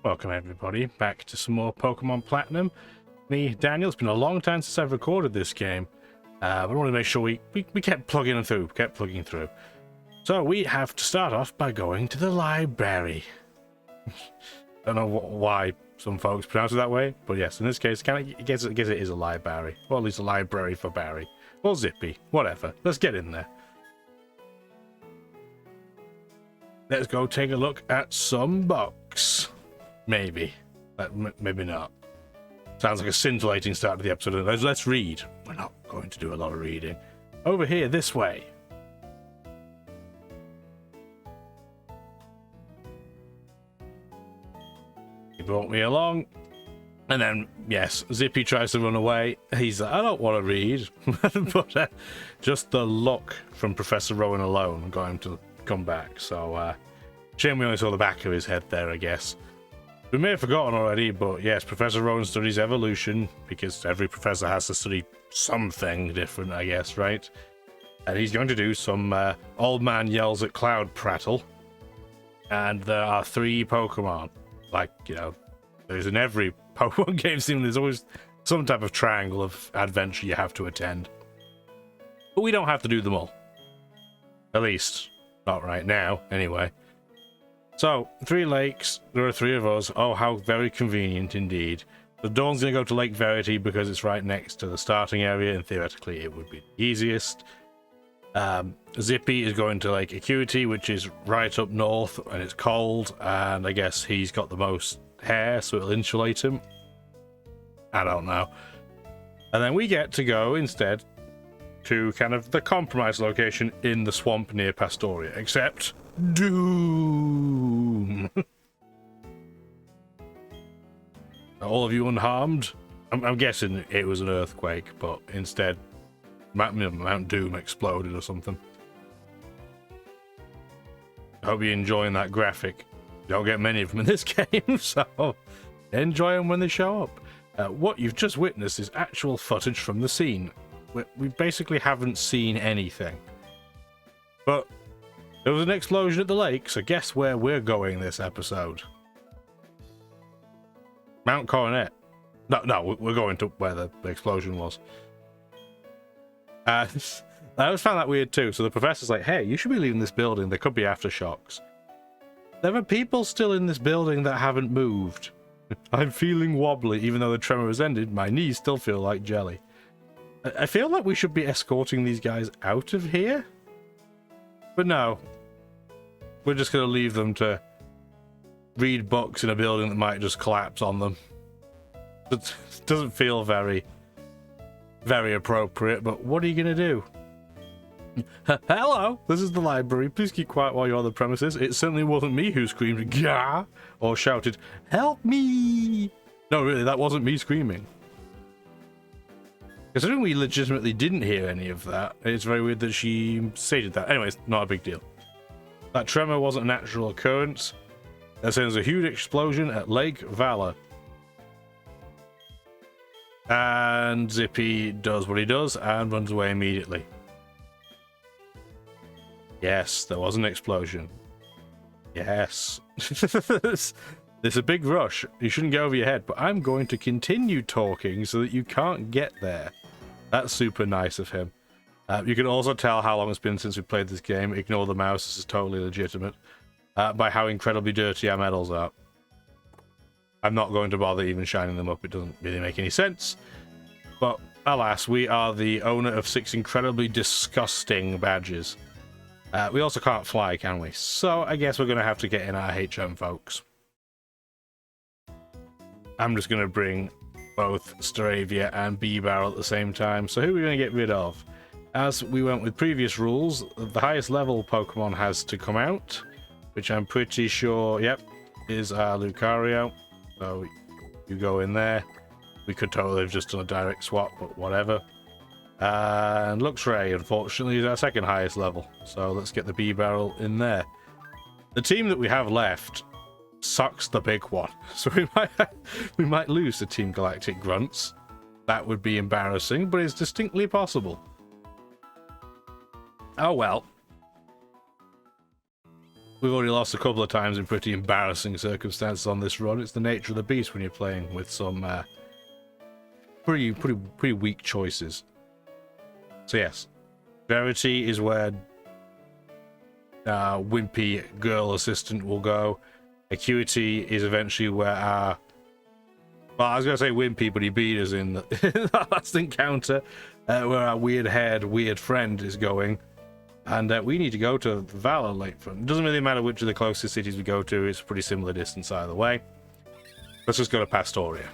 Welcome everybody back to some more Pokemon Platinum. Me, Daniel. It's been a long time since I've recorded this game, but I want to make sure we kept plugging through. So we have to start off by going to the library. Don't know why some folks pronounce it that way, but yes, in this case, I guess it is a library, or at least a library for Barry, or Zippy, whatever. Let's get in there. Let's go take a look at some books. Maybe. Maybe not. Sounds like a scintillating start to the episode. Let's read. We're not going to do a lot of reading. Over here, this way. He brought me along. And then, yes, Zippy tries to run away. He's like, I don't want to read. But just the look from Professor Rowan alone got him to come back. So, shame we only saw the back of his head there, I guess. We may have forgotten already, but yes, Professor Rowan studies evolution, because every professor has to study something different, I guess, right? And he's going to do some old man yells at cloud prattle. And there are 3 Pokemon. Like, you know, there's in every Pokemon game scene, there's always some type of triangle of adventure you have to attend. But we don't have to do them all. At least, not right now, anyway. So, 3 lakes, there are 3 of us. Oh, how very convenient indeed. The Dawn's going to go to Lake Verity because it's right next to the starting area, and theoretically it would be the easiest. Zippy is going to Lake Acuity, which is right up north, and it's cold, and I guess he's got the most hair, so it'll insulate him. I don't know. And then we get to go, instead, to kind of the compromise location in the swamp near Pastoria, except doom. All of you unharmed? I'm guessing it was an earthquake, but instead Mount Doom exploded or something. I hope you're enjoying that graphic. You don't get many of them in this game, so enjoy them when they show up. What you've just witnessed is actual footage from the scene. We basically haven't seen anything. But there was an explosion at the lake, so guess where we're going this episode? Mount Coronet. No, we're going to where the explosion was. I always found that weird too. So the professor's like, hey, you should be leaving this building. There could be aftershocks. There are people still in this building that haven't moved. I'm feeling wobbly. Even though the tremor has ended, my knees still feel like jelly. I feel like we should be escorting these guys out of here. But no. We're just going to leave them to read books in a building that might just collapse on them. It doesn't feel very appropriate, but what are you going to do? Hello, this is the library. Please keep quiet while you're on the premises. It certainly wasn't me who screamed, Gah! Or shouted, help me! No, really, that wasn't me screaming. Considering we legitimately didn't hear any of that, it's very weird that she stated that. Anyways, not a big deal. That tremor wasn't a natural occurrence. They're saying there's a huge explosion at Lake Valor. And Zippy does what he does and runs away immediately. Yes, there was an explosion. Yes. There's a big rush. You shouldn't get over your head, but I'm going to continue talking so that you can't get there. That's super nice of him. You can also tell how long it's been since we played this game. Ignore the mouse, this is totally legitimate. By how incredibly dirty our medals are. I'm not going to bother even shining them up, it doesn't really make any sense. But alas, we are the owner of 6 incredibly disgusting badges. We also can't fly, can we? So I guess we're going to have to get in our HM, folks. I'm just going to bring both Staravia and B-Barrel at the same time. So who are we going to get rid of? As we went with previous rules, the highest level Pokemon has to come out, which I'm pretty sure, yep, is our Lucario. So you go in there. We could totally have just done a direct swap, but whatever. And Luxray, unfortunately, is our second highest level. So let's get the B-Barrel in there. The team that we have left sucks the big one. So we might lose to Team Galactic Grunts. That would be embarrassing, but it's distinctly possible. Oh well. We've already lost a couple of times in pretty embarrassing circumstances on this run. It's the nature of the beast when you're playing with some pretty weak choices. So yes, Verity is where wimpy girl assistant will go. Acuity is eventually where our... Well, I was going to say wimpy, but he beat us in the last encounter, where our weird-haired, weird friend is going. And we need to go to Valor Lakefront. It doesn't really matter which of the closest cities we go to. It's a pretty similar distance either way. Let's just go to Pastoria.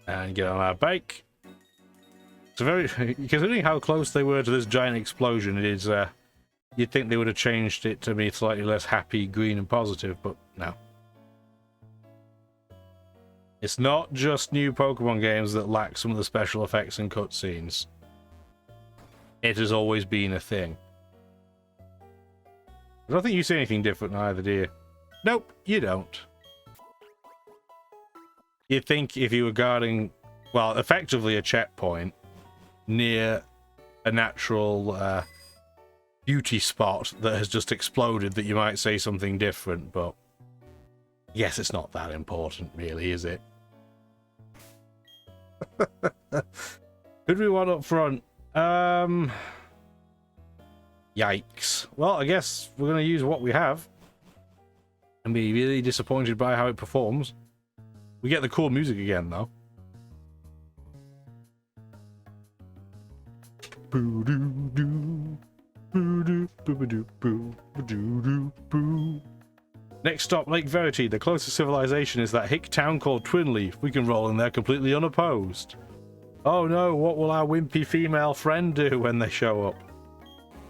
And get on our bike. It's a very... Considering how close they were to this giant explosion, it is... You'd think they would have changed it to be slightly less happy, green, and positive, but no. It's not just new Pokemon games that lack some of the special effects and cutscenes. It has always been a thing. I don't think you see anything different either, do you? Nope, you don't. You'd think if you were guarding, well, effectively a checkpoint near a natural beauty spot that has just exploded, that you might say something different, but yes, it's not that important, really, is it? Who do we want up front? Yikes. Well, I guess we're going to use what we have and be really disappointed by how it performs. We get the cool music again, though. Next stop, Lake Verity. The closest civilization is that hick town called Twinleaf. We can roll in there completely unopposed. Oh no, what will our wimpy female friend do when they show up?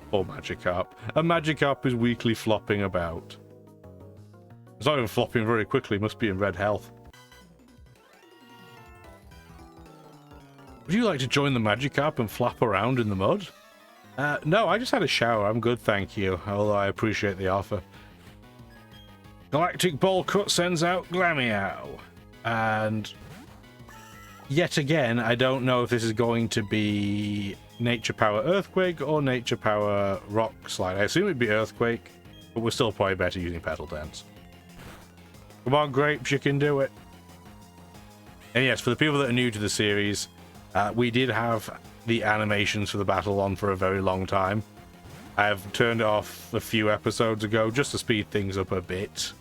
Poor Magikarp. A Magikarp is weakly flopping about. It's not even flopping very quickly, must be in red health. Would you like to join the Magikarp and flap around in the mud? No, I just had a shower. I'm good, thank you. Although I appreciate the offer. Galactic Bowl Cut sends out Glameow. And yet again, I don't know if this is going to be Nature Power Earthquake or Nature Power Rock Slide. I assume it'd be Earthquake, but we're still probably better using Petal Dance. Come on, Grapes, you can do it. And yes, for the people that are new to the series, we did have the animations for the battle on for a very long time. I've turned it off a few episodes ago just to speed things up a bit.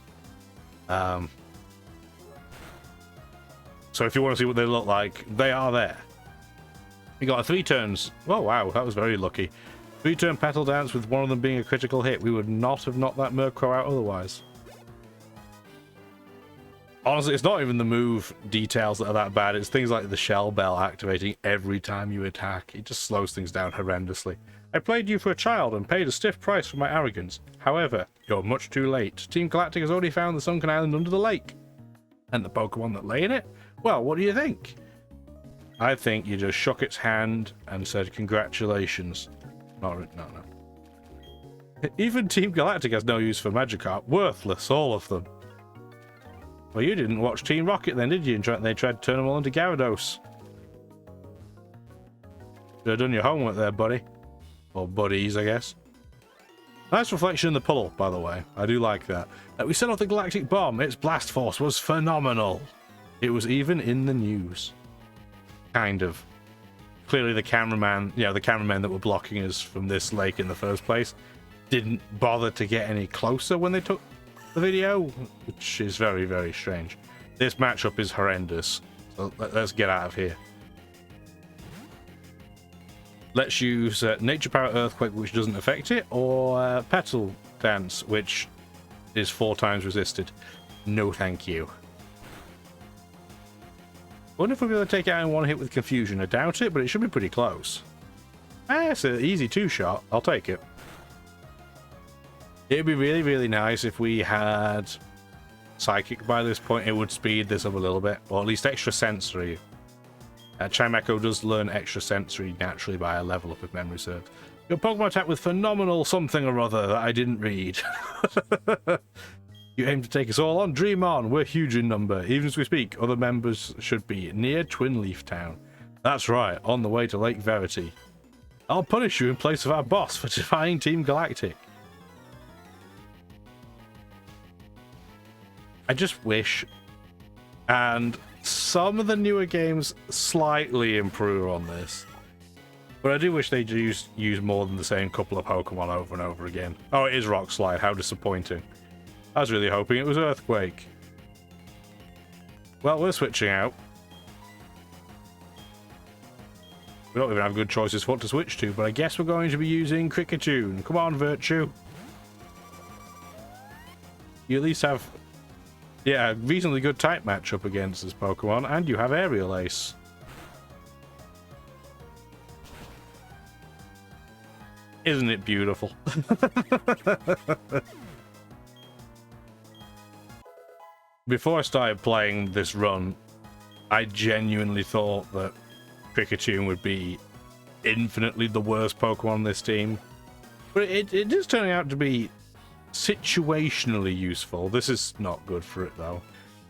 So if you want to see what they look like, they are there. We got a 3 turns. Oh wow, that was very lucky. 3-turn Petal Dance with one of them being a critical hit. We would not have knocked that Murkrow out otherwise. Honestly, it's not even the move details that are that bad. It's things like the Shell Bell activating every time you attack. It just slows things down horrendously. I played you for a child and paid a stiff price for my arrogance. However, you're much too late. Team Galactic has already found the sunken island under the lake. And the Pokemon that lay in it? Well, what do you think? I think you just shook its hand and said congratulations. No. Even Team Galactic has no use for Magikarp. Worthless, all of them. Well, you didn't watch Team Rocket then, did you? They tried to turn them all into Gyarados. Should have done your homework there, buddy. Or buddies, I guess. Nice reflection in the puddle, by the way. I do like that. We set off the Galactic Bomb. Its blast force was phenomenal. It was even in the news. Kind of. Clearly the cameraman, the cameramen that were blocking us from this lake in the first place didn't bother to get any closer when they took the video, which is very, very strange. This matchup is horrendous. So let's get out of here. Let's use Nature Power Earthquake, which doesn't affect it, or Petal Dance, which is 4 times resisted. No thank you. Wonder if we'll be able to take it out in one hit with Confusion. I doubt it, but it should be pretty close. It's an easy 2-shot. I'll take it. It'd be really, really nice if we had Psychic by this point. It would speed this up a little bit, or at least Extra Sensory. Chimecho does learn Extra Sensory naturally by a level up if memory serves. Your Pokemon attack with phenomenal something or other that I didn't read. You aim to take us all on? Dream on. We're huge in number. Even as we speak, other members should be near Twinleaf Town. That's right, on the way to Lake Verity. I'll punish you in place of our boss for defying Team Galactic. I just wish, and some of the newer games slightly improve on this, but I do wish they'd use more than the same couple of Pokemon over and over again. Oh, it is Rock Slide, how disappointing. I was really hoping it was Earthquake. Well, we're switching out. We don't even have good choices for what to switch to, but I guess we're going to be using Kricketune. Come on, Virtue. You at least have, yeah, a reasonably good type matchup against this Pokemon, and you have Aerial Ace. Isn't it beautiful? Before I started playing this run, I genuinely thought that Kricketune would be infinitely the worst Pokemon on this team. But it is turning out to be situationally useful. This is not good for it, though.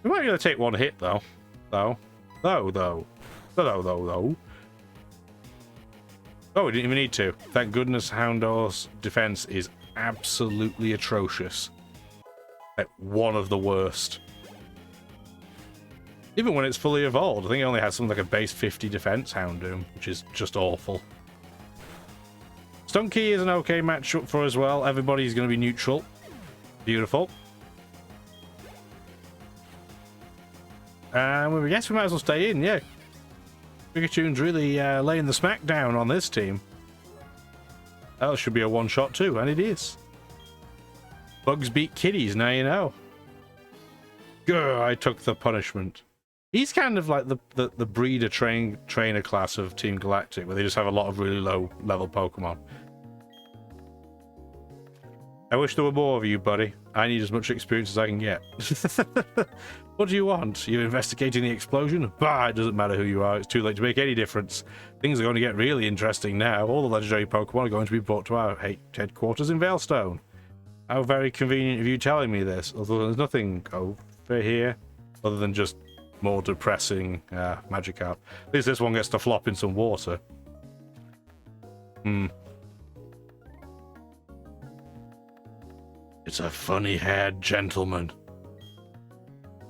We might be able to take one hit, though. Though. Oh, we didn't even need to. Thank goodness Houndour's defense is absolutely atrocious. Like, one of the worst. Even when it's fully evolved, I think it only has something like a base 50 defense, Houndoom, which is just awful. Stunky is an okay matchup for as well. Everybody's going to be neutral. Beautiful. And I guess we might as well stay in, yeah. Pikachu's really laying the smack down on this team. That should be a one-shot too, and it is. Bugs beat kitties, now you know. Grr, I took the punishment. He's kind of like the breeder trainer class of Team Galactic, where they just have a lot of really low level Pokemon. I wish there were more of you, buddy. I need as much experience as I can get. What do you want? You're investigating the explosion? Bah, it doesn't matter who you are. It's too late to make any difference. Things are going to get really interesting now. All the legendary Pokemon are going to be brought to our headquarters in Veilstone. How very convenient of you telling me this. Although there's nothing over here other than just more depressing Magikarp. At least this one gets to flop in some water. It's a funny-haired gentleman.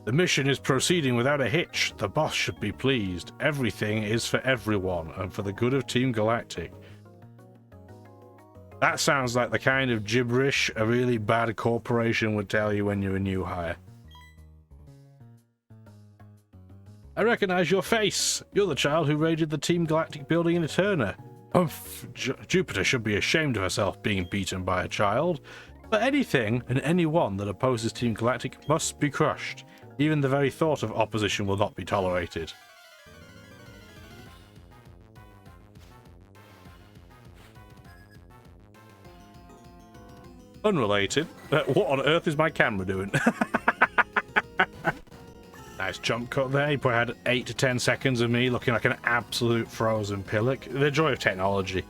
The mission is proceeding without a hitch. The boss should be pleased. Everything is for everyone and for the good of Team Galactic. That sounds like the kind of gibberish a really bad corporation would tell you when you're a new hire. I recognize your face. You're the child who raided the Team Galactic building in Eterna. Jupiter should be ashamed of herself being beaten by a child. But anything and anyone that opposes Team Galactic must be crushed. Even the very thought of opposition will not be tolerated. Unrelated. What on earth is my camera doing? Nice jump cut there. He probably had 8 to 10 seconds of me looking like an absolute frozen pillock. The joy of technology.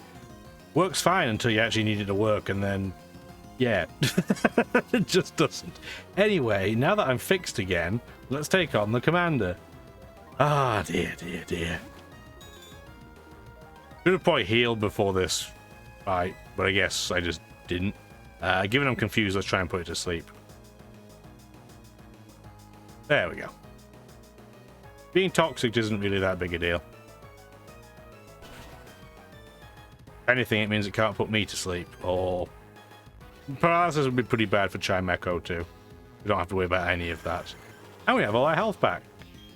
Works fine until you actually need it to work, and then... yeah. It just doesn't. Anyway, now that I'm fixed again, let's take on the commander. Ah, dear, dear, dear. Should have probably healed before this fight, but I guess I just didn't. Given I'm confused, let's try and put it to sleep. There we go. Being toxic isn't really that big a deal. If anything, it means it can't put me to sleep, or... paralysis would be pretty bad for Chimecho too. We don't have to worry about any of that. And we have all our health back.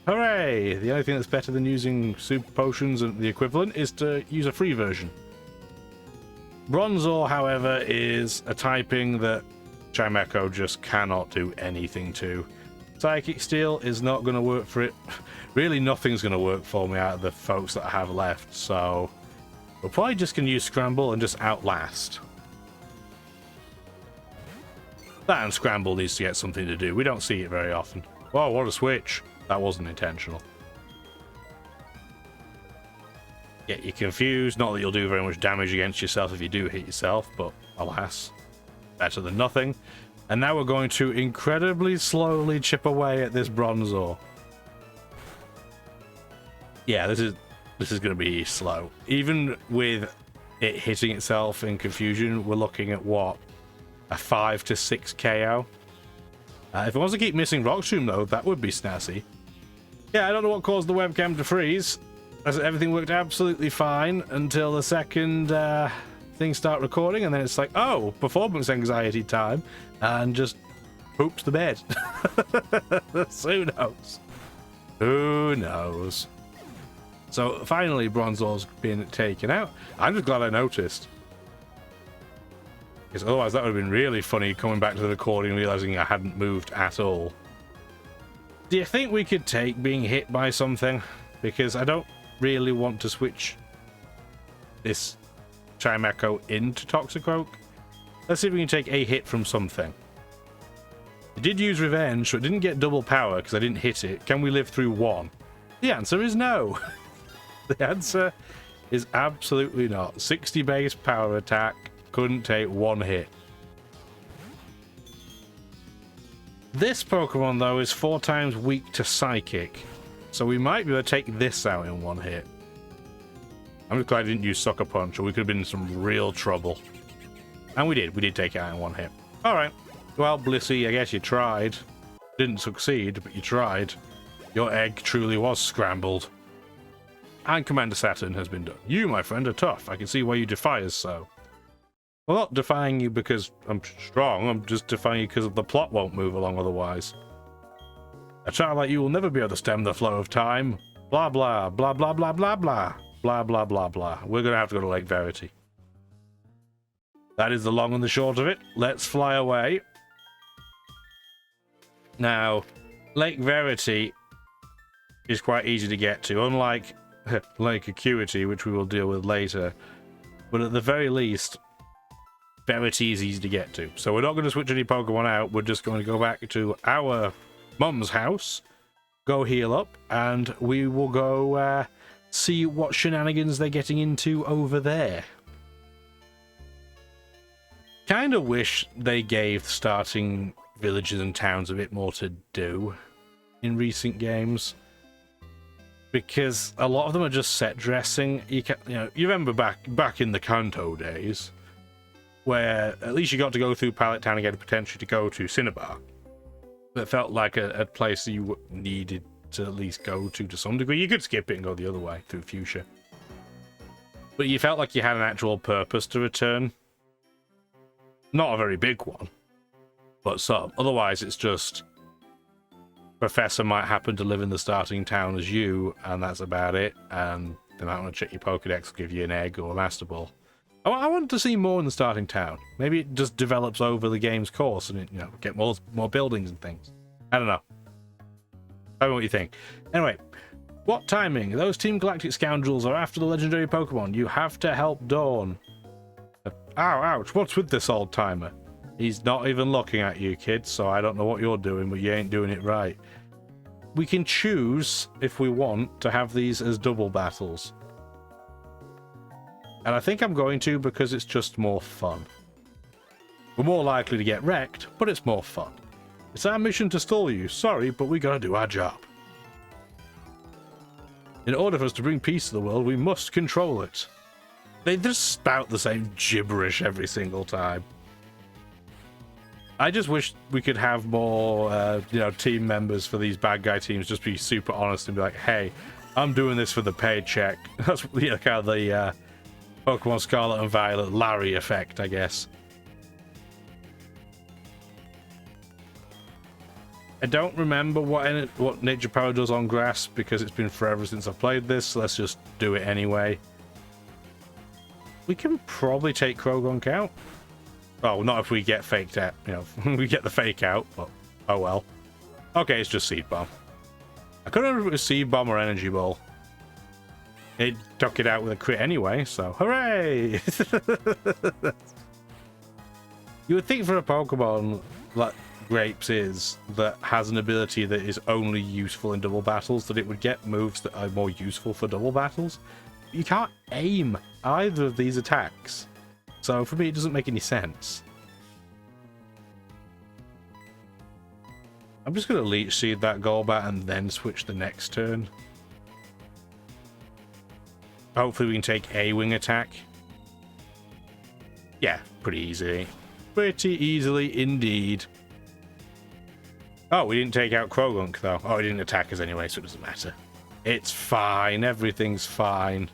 Hooray! The only thing that's better than using super potions and the equivalent is to use a free version. Bronzor, however, is a typing that Chimecho just cannot do anything to. Psychic Steel is not going to work for it. Really, nothing's going to work for me out of the folks that I have left, so we're probably just going to use Scramble and just Outlast. That and Scramble needs to get something to do. We don't see it very often. Whoa, what a switch. That wasn't intentional. Get you confused. Not that you'll do very much damage against yourself if you do hit yourself, but alas, better than nothing. And now we're going to incredibly slowly chip away at this Bronzor. Yeah, this is this is going to be slow. Even with it hitting itself in confusion, we're looking at what? A 5 to 6 KO? If it wants to keep missing Rockstream, though, that would be snazzy. Yeah, I don't know what caused the webcam to freeze, as everything worked absolutely fine until the second things start recording, and then it's like, oh, performance anxiety time, and just poops the bed. So who knows? Who knows? So finally, Bronzor's been taken out. I'm just glad I noticed. Because otherwise that would have been really funny coming back to the recording and realizing I hadn't moved at all. Do you think we could take being hit by something? Because I don't really want to switch this Chimecho into Toxicroak. Let's see if we can take a hit from something. I did use Revenge, so it didn't get double power because I didn't hit it. Can we live through one? The answer is no. The answer is absolutely not. 60 base power attack couldn't take one hit. This Pokemon, though, is 4 times weak to Psychic, so we might be able to take this out in one hit. I'm just glad I didn't use Sucker Punch, or we could have been in some real trouble. And we did. We did take it out in one hit. Alright. Well, Blissey, I guess you tried. Didn't succeed, but you tried. Your egg truly was scrambled. And Commander Saturn has been done. You, my friend, are tough. I can see why you defy us so. Well, not defying you because I'm strong. I'm just defying you because the plot won't move along otherwise. A child like you will never be able to stem the flow of time. Blah, blah, blah, blah, blah, blah, blah. Blah, blah, blah, blah. We're going to have to go to Lake Verity. That is the long and the short of it. Let's fly away. Now, Lake Verity is quite easy to get to, unlike Lake Acuity, which we will deal with later. But at the very least, Verity is easy to get to. So we're not going to switch any Pokemon out. We're just going to go back to our mum's house, go heal up, and we will go see what shenanigans they're getting into over there. Kind of wish they gave starting villages and towns a bit more to do in recent games, because a lot of them are just set dressing. You remember back in the Kanto days, where at least you got to go through Pallet Town and get potentially to go to Cinnabar. That felt like a place that you needed to at least go to some degree. You could skip it and go the other way through Fuchsia, but you felt like you had an actual purpose to return. Not a very big one, but some. Otherwise, it's just Professor might happen to live in the starting town as you, and that's about it. And they might want to check your Pokedex, give you an egg or a Master Ball. I want to see more in the starting town. Maybe it just develops over the game's course, and it, get more buildings and things. I don't know. Tell me what you think. Anyway, what timing? Those Team Galactic scoundrels are after the legendary Pokemon. You have to help Dawn. Ow, ouch, what's with this old timer? He's not even looking at you, kid, so I don't know what you're doing, but you ain't doing it right. We can choose, if we want, to have these as double battles. And I think I'm going to because it's just more fun. We're more likely to get wrecked, but it's more fun. It's our mission to stall you. Sorry, but we gotta do our job. In order for us to bring peace to the world, we must control it. They just spout the same gibberish every single time. I just wish we could have more, team members for these bad guy teams just be super honest and be like, hey, I'm doing this for the paycheck. That's kind of the Pokemon Scarlet and Violet Larry effect, I guess. I don't remember what Nature Power does on grass because it's been forever since I've played this, so let's just do it anyway. We can probably take Krogonk out. Oh, not if we get faked out. We get the fake out, but oh well. Okay, it's just Seed Bomb. I couldn't remember if it was Seed Bomb or Energy Ball. It took it out with a crit anyway, so hooray! You would think for a Pokemon like Grapes is, that has an ability that is only useful in double battles, that it would get moves that are more useful for double battles. You can't aim either of these attacks, so for me it doesn't make any sense. I'm just going to Leech Seed that Golbat and then switch the next turn. Hopefully we can take a wing attack. Yeah, pretty easily. Pretty easily indeed. Oh, we didn't take out Krogunk, though. Oh, he didn't attack us anyway, so it doesn't matter. It's fine. Everything's fine.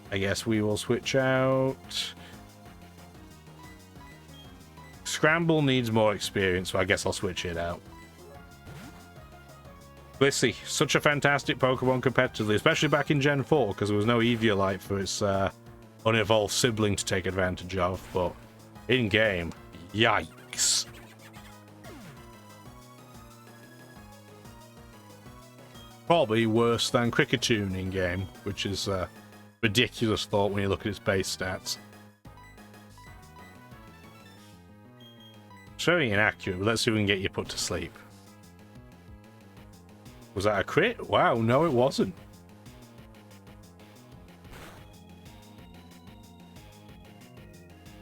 I guess we will switch out. Scramble needs more experience, so I guess I'll switch it out. Glissy, such a fantastic Pokemon competitively, especially back in Gen 4, because there was no Eviolite for its unevolved sibling to take advantage of, but in-game, yikes. Probably worse than Kricketune in-game, which is a ridiculous thought when you look at its base stats. Showing inaccurate, but let's see if we can get you put to sleep. Was that a crit? Wow, no it wasn't.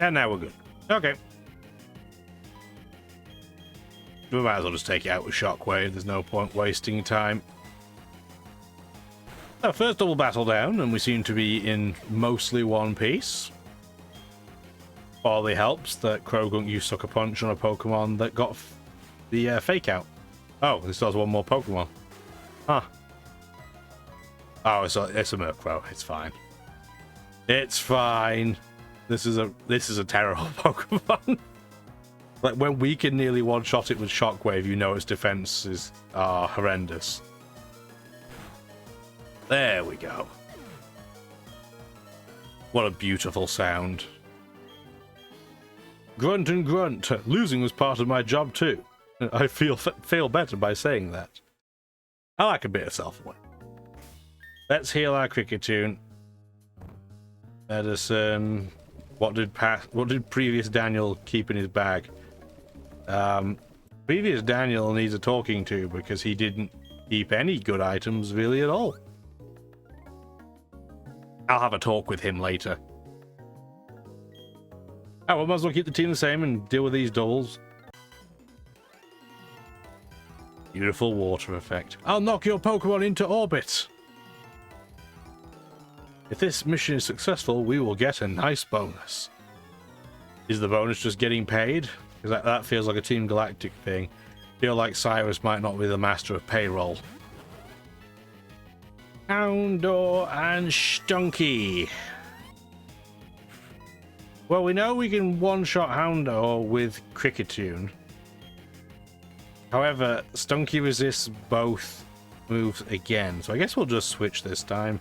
And now we're good. Okay. We might as well just take it out with Shockwave. There's no point wasting time. So first double battle down, and we seem to be in mostly one piece. Barley helps that Krogunk used Sucker Punch on a Pokemon that got the Fake Out. Oh, this does one more Pokemon. Huh. Oh, it's a Murkrow. It's fine. It's fine. This is a terrible Pokemon. Like, when we can nearly one-shot it with Shockwave, you know its defenses are horrendous. There we go. What a beautiful sound. Grunt and grunt. Losing was part of my job too. I feel better by saying that. I like a bit of self-aware. Let's heal our Kricketune. Medicine. What did previous Daniel keep in his bag? Previous Daniel needs a talking to because he didn't keep any good items really at all. I'll have a talk with him later. Oh, we might as well keep the team the same and deal with these doubles. Beautiful water effect. I'll knock your Pokemon into orbit. If this mission is successful, we will get a nice bonus. Is the bonus just getting paid? Because that feels like a Team Galactic thing. Feel like Cyrus might not be the master of payroll. Houndour and Stunky. Well, we know we can one-shot Houndour with Kricketune. However, Stunky resists both moves again, so I guess we'll just switch this time.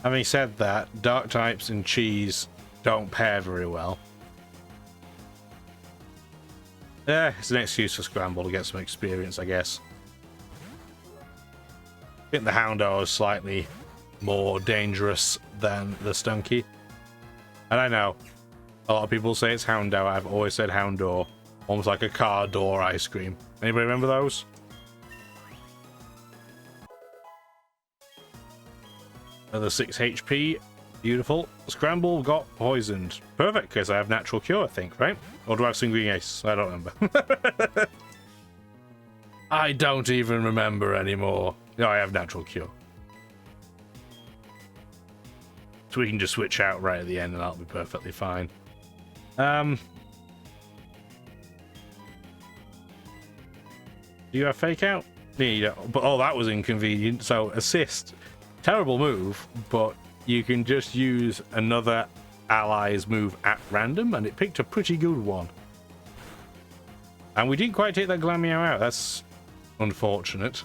Having said that, Dark types and Cheese don't pair very well. It's an excuse for Scramble to get some experience, I guess. I think the Houndour is slightly more dangerous than the Stunky. And I know, a lot of people say it's Houndour. I've always said Houndour. Almost like a car door ice cream. Anybody remember those? Another 6 HP. Beautiful. Scramble got poisoned. Perfect, because I have Natural Cure, I think, right? Or do I have Green Ace? I don't remember. I don't even remember anymore. No, I have Natural Cure. So we can just switch out right at the end and that'll be perfectly fine. Do you have Fake Out? Yeah, you don't. But oh, that was inconvenient. So assist. Terrible move, but you can just use another ally's move at random, and it picked a pretty good one. And we didn't quite take that Glameow out. That's unfortunate.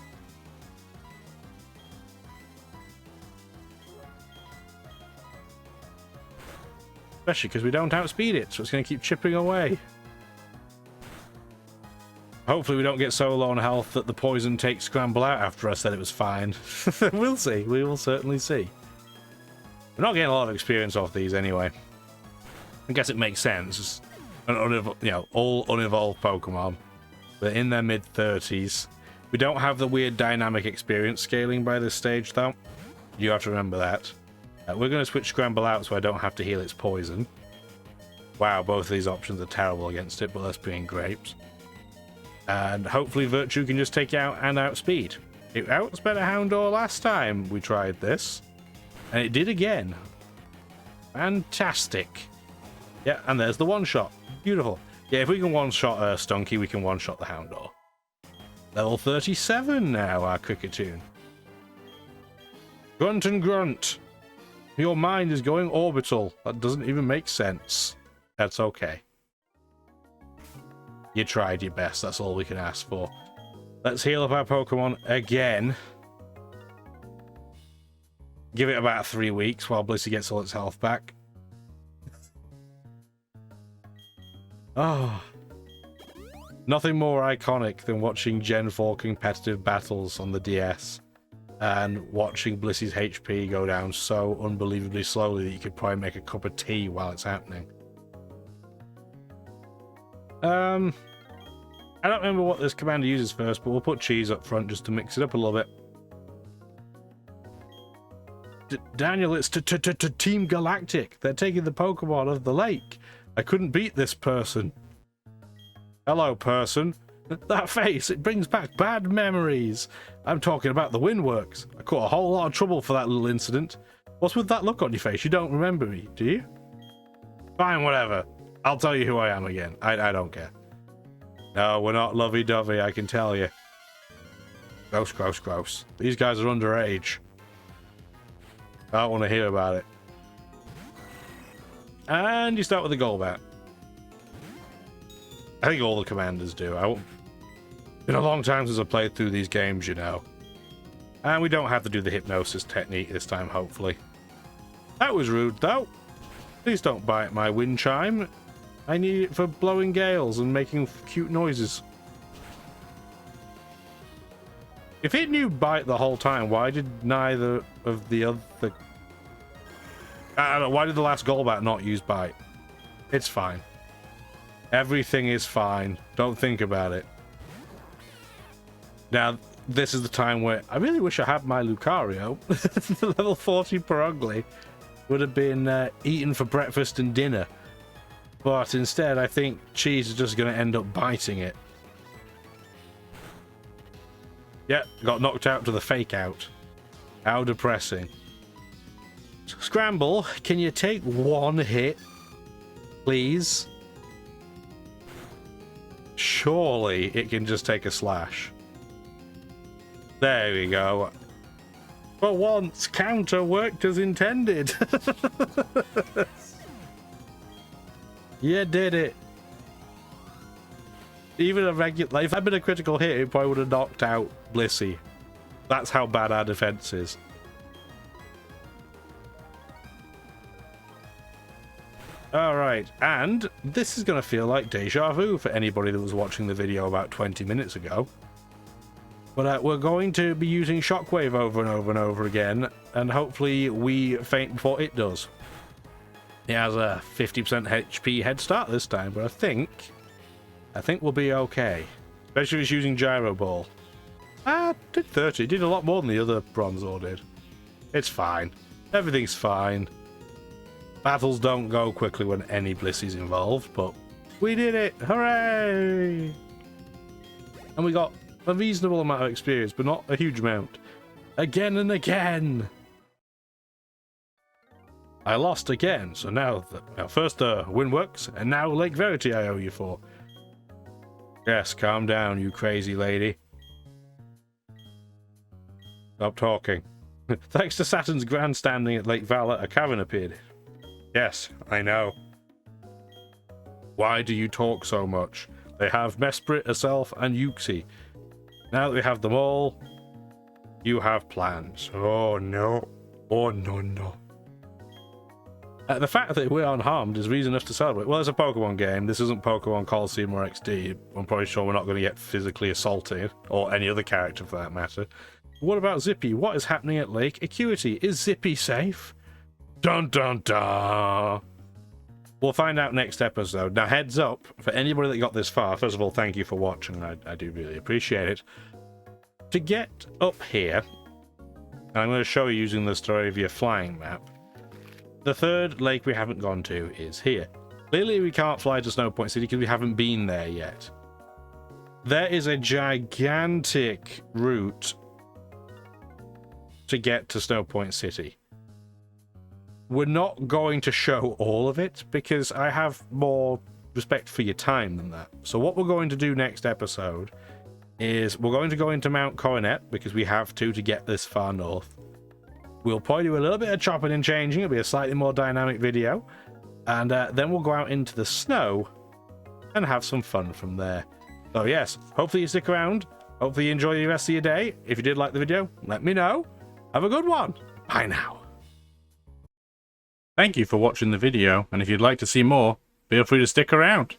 Especially because we don't outspeed it, so it's going to keep chipping away. Hopefully we don't get so low on health that the poison takes Scramble out after I said it was fine. We'll see. We will certainly see. We're not getting a lot of experience off these anyway. I guess it makes sense. All unevolved Pokemon. They're in their mid-30s. We don't have the weird dynamic experience scaling by this stage, though. You have to remember that. We're going to switch Scramble out so I don't have to heal its poison. Wow, both of these options are terrible against it, but let's bring in Grapes. And hopefully Virtue can just take it out and outspeed. It outspent a Houndour last time we tried this. And it did again. Fantastic. Yeah, and there's the one-shot. Beautiful. Yeah, if we can one-shot Stunky, we can one-shot the Houndour. Level 37 now, our Cricketune. Grunt and grunt. Your mind is going orbital. That doesn't even make sense. That's okay. You tried your best. That's all we can ask for. Let's heal up our Pokemon again. Give it about 3 weeks while Blissey gets all its health back. Oh. Nothing more iconic than watching Gen 4 competitive battles on the DS. And watching Blissey's HP go down so unbelievably slowly that you could probably make a cup of tea while it's happening. I don't remember what this commander uses first, but we'll put cheese up front just to mix it up a little bit. Daniel, it's Team Galactic. They're taking the Pokemon of the lake. I couldn't beat this person. Hello, person. That face, it brings back bad memories. I'm talking about the Windworks. I caught a whole lot of trouble for that little incident. What's with that look on your face? You don't remember me, do you? Fine, whatever. I'll tell you who I am again. I don't care. No, we're not lovey-dovey, I can tell you. Gross, gross, gross. These guys are underage. I don't want to hear about it. And you start with the Golbat. I think all the commanders do. Been a long time since I played through these games, you know. And we don't have to do the hypnosis technique this time, hopefully. That was rude, though. Please don't bite my wind chime. I need it for blowing gales and making cute noises. If it knew bite the whole time, why did neither of the other... I don't know, why did the last Golbat not use bite? It's fine. Everything is fine. Don't think about it. Now, this is the time where I really wish I had my Lucario. The level 40 Perugly would have been eaten for breakfast and dinner. But instead, I think cheese is just going to end up biting it. Yeah, got knocked out to the fake out. How depressing. Scramble, can you take one hit? Please? Surely it can just take a slash. There we go. For once, counter worked as intended. You did it. Even a regular... Like, if I'd been a critical hit, it probably would have knocked out Blissey. That's how bad our defense is. Alright, and this is going to feel like deja vu for anybody that was watching the video about 20 minutes ago. But we're going to be using Shockwave over and over and over again, and hopefully we faint before it does. It has a 50% HP head start this time, but I think we'll be okay. Especially if it's using Gyro Ball. Did 30. Did a lot more than the other Bronzor did. It's fine. Everything's fine. Battles don't go quickly when any Blissey's involved, but we did it! Hooray! And we got a reasonable amount of experience, but not a huge amount. Again and again! I lost again, so now first the Windworks, and now Lake Verity I owe you for. Yes, calm down, you crazy lady. Stop talking. Thanks to Saturn's grandstanding at Lake Valor, a cavern appeared. Yes, I know. Why do you talk so much? They have Mesprit, Aself, and Uxie. Now that we have them all, you have plans. Oh no. Oh no, no. The fact that we're unharmed is reason enough to celebrate. Well, it's a Pokemon game. This isn't Pokemon Coliseum or XD. I'm probably sure we're not going to get physically assaulted, or any other character for that matter. What about Zippy? What is happening at Lake Acuity? Is Zippy safe? Dun dun dun! We'll find out next episode. Now, heads up, for anybody that got this far, first of all, thank you for watching. I do really appreciate it. To get up here, and I'm going to show you using the Staravia flying map, the third lake we haven't gone to is here. Clearly, we can't fly to Sinnoh Point City because we haven't been there yet. There is a gigantic route to get to Snow Point City. We're not going to show all of it because I have more respect for your time than that. So what we're going to do next episode is we're going to go into Mount Coronet because we have to get this far north. We'll probably do a little bit of chopping and changing. It'll be a slightly more dynamic video. And then we'll go out into the snow and have some fun from there. So yes, hopefully you stick around. Hopefully you enjoy the rest of your day. If you did like the video, let me know. Have a good one. Bye now. Thank you for watching the video, and if you'd like to see more, feel free to stick around.